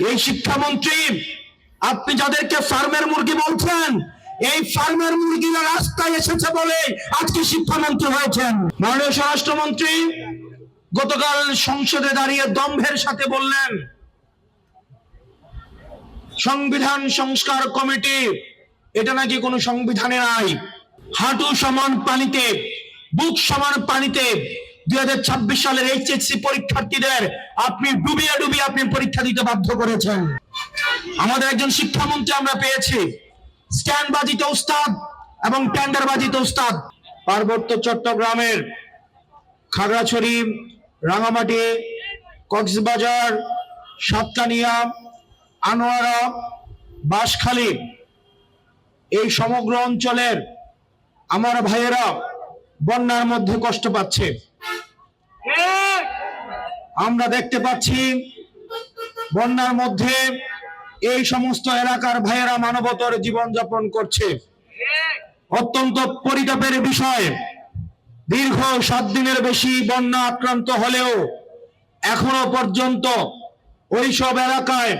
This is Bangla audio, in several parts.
এই শিক্ষামন্ত্রী, আপনি যাদেরকে ফার্মের মুরগি বলছেন, এই ফার্মের মুরগিরা রাস্তায় এসেছে বলে আজকে শিক্ষামন্ত্রী হয়েছেন। মাননীয় স্বরাষ্ট্রমন্ত্রী গতকাল সংসদে দাঁড়িয়ে দম্ভের সাথে বললেন সংবিধান সংস্কার কমিটি, এটা নাকি কোনো সংবিধানে নাই। হাঁটু সমান পানিতে, বুক সমান পানিতে 2026 সালের এইচএসসি পরীক্ষার্থীদের আপনি ডুবিয়ে ডুবিয়ে আপনি পরীক্ষা দিতে বাধ্য করেছেন। আমাদের একজন শিক্ষামন্ত্রী আমরা পেয়েছি স্ট্যান্ডবাজিতে উস্তাদ এবং টেন্ডারবাজিতে উস্তাদ। পার্বত্য চট্টগ্রামের খাগড়াছড়ি, রাঙামাটি, কক্সবাজার, সাতকানিয়া, আনোয়ারা, বাঁশখালী, এই সমগ্র অঞ্চলের আমার ভাইয়েরা বন্যার মধ্যে কষ্ট পাচ্ছে। আমরা দেখতে পাচ্ছি বন্যার মধ্যে এই সমস্ত এলাকার ভাইয়েরা মানবতার জীবনযাপন করছে। অত্যন্ত পরিতাপের বিষয়, দীর্ঘ 7 দিনের বেশি বন্যা আক্রান্ত হলেও এখনো পর্যন্ত ওইসব এলাকায়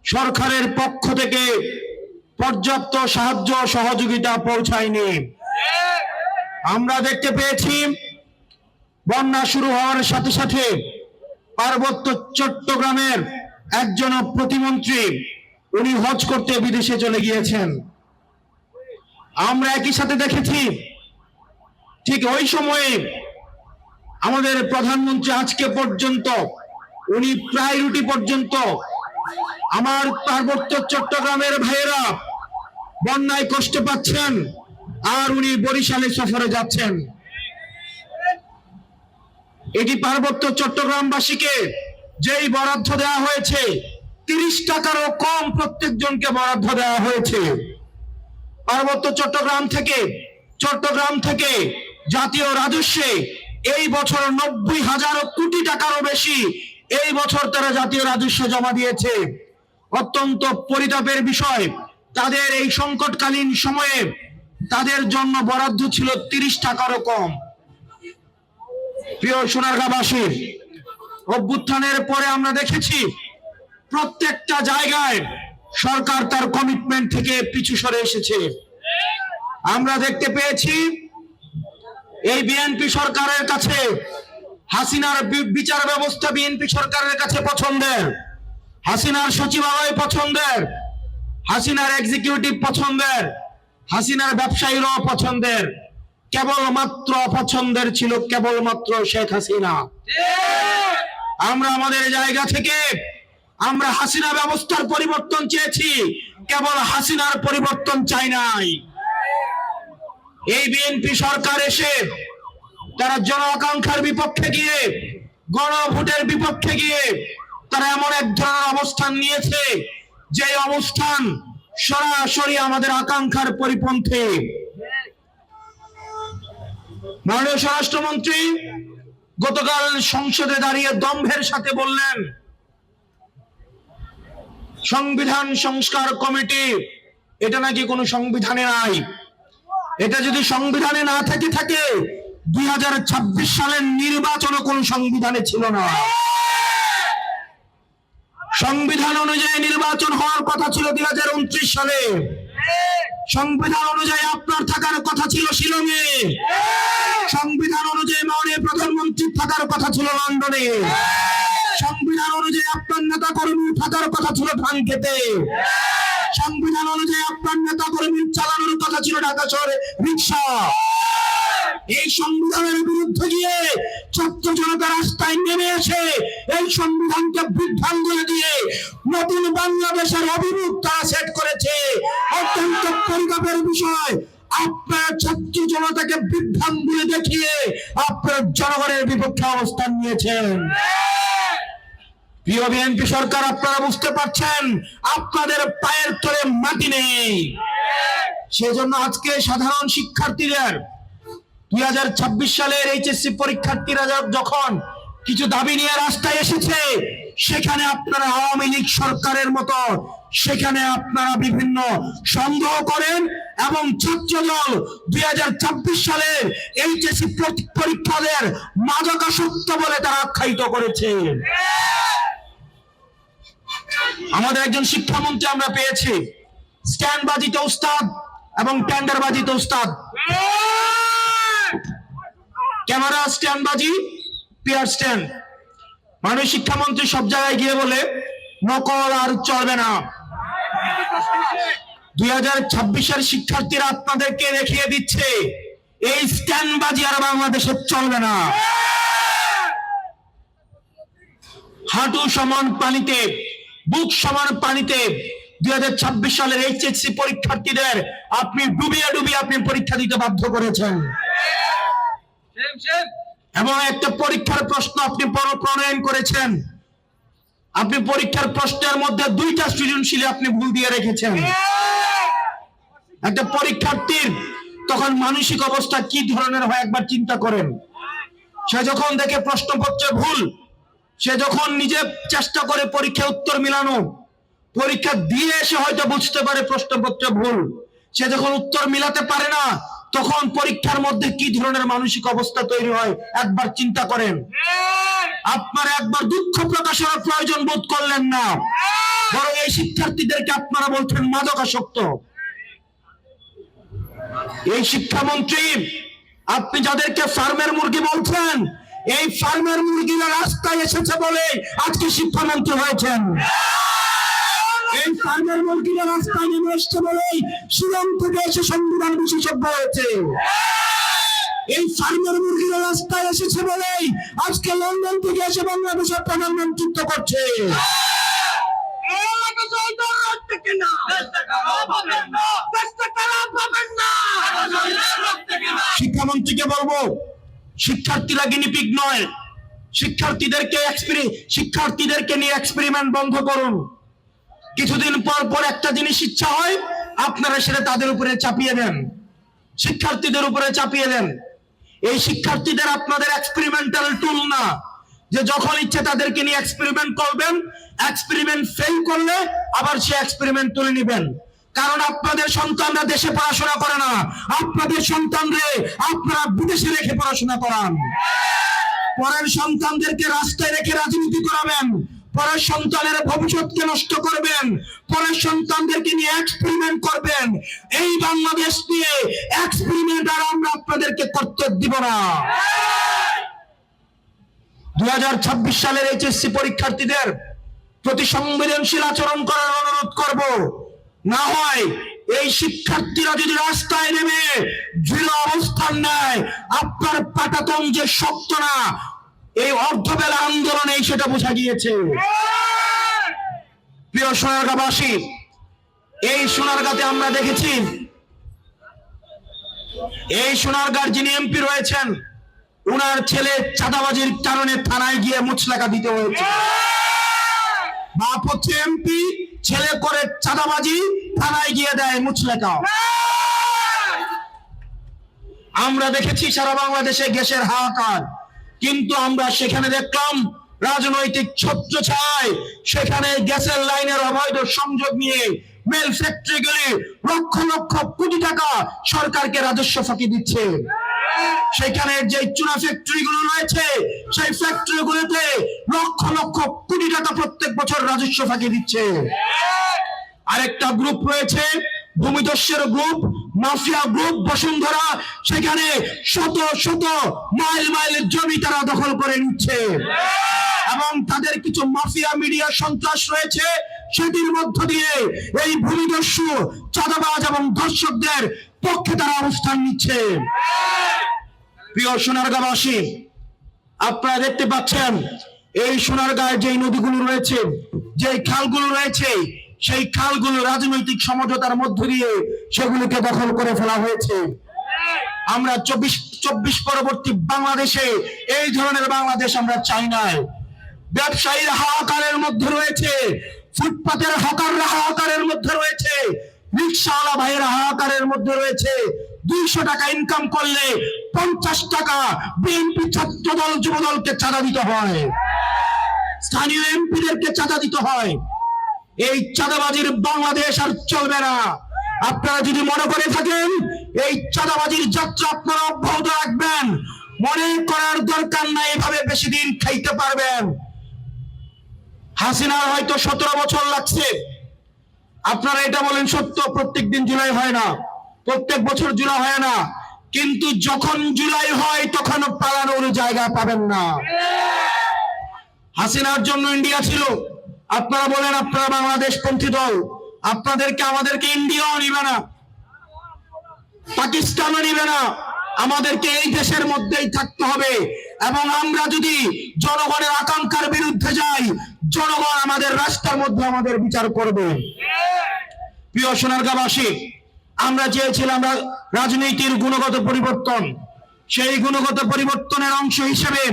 সরকারের পক্ষ থেকে পর্যাপ্ত সাহায্য সহযোগিতা পৌঁছায়নি। আমরা দেখতে পেয়েছি বন্যা শুরু হওয়ার সাথে সাথে পার্বত্য চট্টগ্রামের একজন প্রতিমন্ত্রী উনি হজ করতে বিদেশে চলে গিয়েছেন। আমরা একই সাথে দেখেছি ঠিক ওই সময়ে আমাদের প্রধানমন্ত্রী আজকে পর্যন্ত উনি প্রায়োরিটি পর্যন্ত আমার পার্বত্য চট্টগ্রামের ভাইয়েরা বন্যায় কষ্ট পাচ্ছেন আর উনি বরিশালে সফরে যাচ্ছেন। এটি পার্বত্য চট্টগ্রামবাসীকে যেই বরাদ্দ দেওয়া হয়েছে 30 টাকারও কম প্রত্যেক জনকে বরাদ্দ দেওয়া হয়েছে। পার্বত্য চট্টগ্রাম থেকে জাতীয় রাজস্বে এই বছর 90,000 কোটি টাকারও বেশি এই বছর তারা জাতীয় রাজস্ব জমা দিয়েছে। অত্যন্ত পরিতাপের বিষয়, তাদের এই সংকটকালীন সময়ে তাদের জন্য বরাদ্দ ছিল 30 টাকারও কম। প্রিয় সোনারগাঁবাসী, অভ্যুত্থানের পরে আমরা দেখেছি প্রত্যেকটা জায়গায় সরকার তার কমিটমেন্ট থেকে পিছু সরে এসেছে। আমরা দেখতে পেয়েছি এই বিএনপি সরকারের কাছে হাসিনার বিচার ব্যবস্থা বিএনপি সরকারের কাছে পছন্দের, হাসিনার সচিবালয় পছন্দের, হাসিনার এক্সিকিউটিভ পছন্দের, হাসিনার ব্যবসায়ীরাও পছন্দের। কেবলমাত্র অপছন্দের ছিল কেবলমাত্র শেখ হাসিনা। আমরা আমাদের জায়গা থেকে আমরা হাসিনা ব্যবস্থার পরিবর্তন চেয়েছি, কেবল হাসিনার পরিবর্তন চাই নাই। এই বিএনপি সরকার এসে তারা জন আকাঙ্ক্ষার বিপক্ষে গিয়ে, গণভোটের বিপক্ষে গিয়ে তারা এমন এক ধরনের অবস্থান নিয়েছে যে অবস্থান সরাসরি আমাদের আকাঙ্ক্ষার পরিপন্থী। মাননীয় স্বরাষ্ট্রমন্ত্রী গতকাল সংসদে দাঁড়িয়ে দম্ভের সাথে বললেন সংবিধান সংস্কার কমিটি, এটা নাকি কোনো সংবিধানে নাই। এটা যদি সংবিধানে না থাকে 2026 সালের নির্বাচনও কোন সংবিধানে ছিল না। সংবিধান অনুযায়ী নির্বাচন হওয়ার কথা ছিল 2029 সালে। সংবিধান অনুযায়ী আপনার থাকার কথা ছিল শিলংয়ে। সংবিধান অনুযায়ী মাননীয় প্রধানমন্ত্রী থাকার কথা ছিল লন্ডনে। সংবিধান অনুযায়ী আপনার নেতা কর্মী থাকার কথা ছিল ধানক্ষেতে। সংবিধান অনুযায়ী আপনার নেতা কর্মী চালানোর কথা ছিল ঢাকা শহরে রিক্সা। এই সংবিধানের বিরুদ্ধে গিয়ে ছাত্র জনতা রাস্তায় নেমে এসে এই সংবিধানকে বিভ্রান্ত দিয়ে নতুন বাংলাদেশের অভিমুখ তারা সেট করেছে। অত্যন্ত পরিতাপের বিষয়, আপনার ছাত্র জনতাকে বিভ্রান্ত দেখিয়ে আপনার জনগণের বিপক্ষে অবস্থান নিয়েছেন। প্রিয় বিএনপি সরকার, আপনারা বুঝতে পারছেন আপনাদের পায়ের তলে মাটি নেই। সেজন্য আজকে সাধারণ শিক্ষার্থীদের 2026 সালের এইচএসসি পরীক্ষার্থীরা যখন কিছু দাবি নিয়ে রাস্তায় এসেছে, সেখানে আপনারা আওয়ামী লীগ সরকারের মতো সেখানে আপনারা বিভিন্ন সন্দেহ করেন এবং ছাত্রদল 2026 সালের এইচএসসি পরীক্ষাদের মাদকাসক্ত বলে তারা আখ্যায়িত করেছে। আমাদের একজন শিক্ষামন্ত্রী আমরা পেয়েছি, স্ট্যান্ড বাজিতে উস্তাদ এবং টেন্ডার বাজিতে উস্তাদ। ক্যামেরা স্ট্যান্ড বাজি, পিয়ার স্ট্যান্ড। মাননীয় শিক্ষামন্ত্রী সব জায়গায় গিয়ে বলে নকল আর চলবে না। 2026-এর শিক্ষার্থীরা আপনাদেরকে দেখিয়ে দিচ্ছে এই স্ট্যান্ড বাজি আর বাংলাদেশে চলবে না। হাঁটু সমান পানিতে, বুক সমান পানিতে 2026 সালের এইচএসসি পরীক্ষার্থীদের আপনি ডুবিয়ে ডুবিয়ে আপনি পরীক্ষা দিতে বাধ্য করেছেন। এবং একটা পরীক্ষার প্রশ্ন আপনি প্রণয়ন করেছেন, আপনি পরীক্ষার প্রশ্নের মধ্যে 2টা সৃজনশীল আপনি ভুল দিয়ে রেখেছেন। একটা পরীক্ষার্থীর তখন মানসিক অবস্থা কি ধরনের হয় একবার চিন্তা করেন। সে যখন দেখে প্রশ্নপত্রে ভুল, সে যখন নিজে চেষ্টা করে পরীক্ষা উত্তর মিলানো, পরীক্ষা দিয়ে এসে হয়তো বুঝতে পারে প্রশ্নপত্রে ভুল, সে যখন উত্তর মিলাতে পারে না, তখন পরীক্ষার মধ্যে কি ধরনের মানসিক অবস্থা তৈরি হয় একবার চিন্তা করেন। আপনারা একবার দুঃখ প্রকাশের প্রয়োজন বোধ করলেন না, বরং এই শিক্ষার্থীদেরকে আপনারা বলছেন মাদকাসক্ত। এই শিক্ষামন্ত্রী আপনি যাদেরকে ফার্মের মুরগি বলছেন, এই ফার্মের মুরগিরা রাস্তায় এসেছে বলে আজকে শিক্ষামন্ত্রী হয়েছেন। এই ফার্মের মুরগিরা রাস্তায় নেমে এসেছে বলেই শিলং থেকে এসে সংবিধান বিশেষজ্ঞ হয়েছে। এই ফার্মের মুরগিরা রাস্তায় এসেছে বলেই আজকে লন্ডন থেকে এসে বাংলাদেশের প্রধানমন্ত্রিত্ব করছে। শিক্ষামন্ত্রীকে বলবো, শিক্ষার্থীরা গিনিপিগ নয়, শিক্ষার্থীদেরকে নিয়ে এক্সপেরিমেন্ট বন্ধ করুন। কিছুদিন পর পর একটা জিনিস ইচ্ছা হয়, আপনারা সেটা তাদের উপরে চাপিয়ে দেন, শিক্ষার্থীদের উপরে চাপিয়ে দেন। এই শিক্ষার্থীদের আপনাদের এক্সপেরিমেন্টাল টুল না, যে যখন ইচ্ছে তাদেরকে নিয়ে এক্সপেরিমেন্ট করবেন, এক্সপেরিমেন্ট ফেল করলে আবার সে এক্সপেরিমেন্ট তুলে নেবেন। কারণ আপনাদের সন্তানরা দেশে পড়াশোনা করে না, আপনাদের সন্তানরে আপনারা বিদেশে রেখে পড়াশোনা করান। পরের সন্তানদেরকে রাস্তায় রেখে রাজনীতি করাবেন, পরের সন্তানের ভবিষ্যৎকে নষ্ট করবেন, পরের সন্তানদেরকে নিয়ে এক্সপেরিমেন্ট করবেন। এই বাংলাদেশ নিয়ে এক্সপেরিমেন্ট আর আমরা আপনাদেরকে করতে দিব না। 2026 সালের এইচএসসি পরীক্ষার্থীদের প্রতি সংবেদনশীল আচরণ করার অনুরোধ করব। না হয় এই শিক্ষার্থীরা যদি রাস্তায় নেমে দৃঢ় অবস্থান নেয়, আপনার পাটাতন যে শক্ত না, এই অর্ধবেলা আন্দোলনে সেটা বোঝা গিয়েছে। প্রিয় সোনারগাঁবাসী, এই সোনারগাঁতে আমরা দেখেছি, এই সোনারগাঁর যিনি এমপি রয়েছেন, উনার ছেলে চাঁদাবাজির কারণে থানায় গিয়ে মুচলেখা দিতে হয়েছে। বাপ হচ্ছে এমপি, ছেলে করে চাঁদাবাজি, থানায় গিয়ে দেয় মুচলেখা। আমরা দেখেছি সারা বাংলাদেশে গ্যাসের হাহাকার, কিন্তু আমরা সেখানে দেখলাম রাজনৈতিক ছত্রছায়ায় সেখানে গ্যাসের লাইনের অবৈধ সংযোগ নিয়ে মেল ফ্যাক্টরিগুলি লক্ষ লক্ষ কোটি টাকা সরকারকে রাজস্ব ফাঁকি দিচ্ছে। সেখানে যে চুনা ফ্যাক্টরি গুলো রয়েছে, সেই ফ্যাক্টরি গুলোতে লক্ষ লক্ষ কোটি টাকা প্রত্যেক বছর রাজস্ব ফাঁকি দিচ্ছে। আরেকটা গ্রুপ রয়েছে, ভূমিদস্যুর গ্রুপ, মাফিয়া গ্রুপ বসুন্ধরা, সেখানে শত শত মাইল মাইল জমি তারা দখল করে নিচ্ছে। এবং তাদের কিছু মাফিয়া মিডিয়া সন্ত্রাস রয়েছে, সেটির মধ্য দিয়ে এই ভূমিদস্যু, চাঁদাবাজ এবং ধর্ষকদের পক্ষে তারা অবস্থান নিচ্ছে। প্রিয় সোনারগাঁবাসী, আপনারা দেখতে পাচ্ছেন এই সোনারগাঁয়ের যে নদীগুলো রয়েছে, যে খালগুলো রয়েছে, সেই খালগুলো রাজনৈতিক সমঝোতার মধ্য দিয়ে সেগুলোকে দখল করে ফেলা হয়েছে। আমরা 24 পরবর্তী বাংলাদেশে এই ধরনের বাংলাদেশ আমরা চাই না। ব্যবসায়ীর হাহাকারের মধ্যে রয়েছে, ফুটপাতের হকাররা হাহাকারের মধ্যে রয়েছে, রিক্সাওয়ালা ভাইয়ের হাহাকারের মধ্যে রয়েছে। 200 টাকা ইনকাম করলে 50 টাকা বিএনপি ছাত্রদল যুবদলকে চাঁদা দিতে হয়, স্থানীয় এমপিদেরকে চাঁদা দিতে হয়। এই চাঁদাবাজির বাংলাদেশ আর চলবে না। আপনারা যদি মনে করে থাকেন এই চাঁদাবাজির যাত্রা আপনারা অব্যাহত রাখবেন, মনে করার দরকার নাই এভাবে বেশি দিন খাইতে পারবেন। হাসিনার হয়তো 17 বছর লাগছে। আপনারা এটা বলেন সত্য, প্রত্যেকদিন জুলাই হয় না, প্রত্যেক বছর জুলাই হয় না, কিন্তু যখন জুলাই হয় তখন পালানোর জায়গা পাবেন না। হাসিনার জন্য ইন্ডিয়া ছিল। আপনারা বলেন আপনারা বাংলাদেশ পন্থী দল, আপনাদেরকে আমাদেরকে ইন্ডিয়াও নিবে না, পাকিস্তানও নিবে না, আমাদেরকে এই দেশের মধ্যেই থাকতে হবে। এবং আমরা যদি জনগণের আকাঙ্ক্ষার বিরুদ্ধে যাই, জনগণ আমাদের রাস্তার মধ্যে আমাদের বিচার করবে। প্রিয় সোনারগাঁবাসী, আমরা চেয়েছিলাম রাজনীতির গুণগত পরিবর্তন। সেই গুণগত পরিবর্তনের অংশ হিসেবে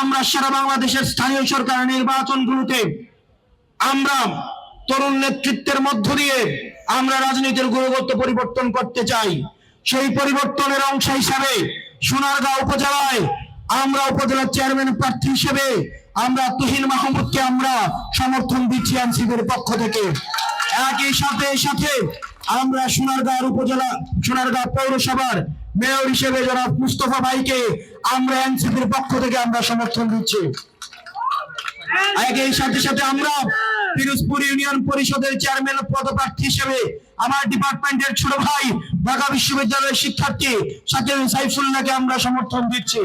আমরা সারা বাংলাদেশের স্থানীয় সরকার নির্বাচনগুলোতে আমরা তরুণ নেতৃত্বের মধ্য দিয়ে আমরা রাজনীতির গুণগত পরিবর্তন করতে চাই। সেই পরিবর্তনের অংশ হিসাবে সোনারগাঁও উপজেলায় আমরা উপজেলা চেয়ারম্যান প্রার্থী হিসেবে আমরা তুহিন মাহমুদকে আমরা সমর্থন দিচ্ছি এনসিপির পক্ষ থেকে। একই সাথে আমরা সোনারগাঁও পৌরসভার মেয়র হিসেবে জনাব মুস্তফা ভাইকে আমরা এনসিপির পক্ষ থেকে আমরা সমর্থন দিচ্ছি। একই সাথে আমরা পিরোজপুর ইউনিয়ন পরিষদের চেয়ারম্যান পদপ্রার্থী হিসেবে আমার ডিপার্টমেন্টের ছোট ভাই ঢাকা বিশ্ববিদ্যালয়ের শিক্ষার্থী সাইফুল্লাহকে আমরা সমর্থন দিচ্ছি।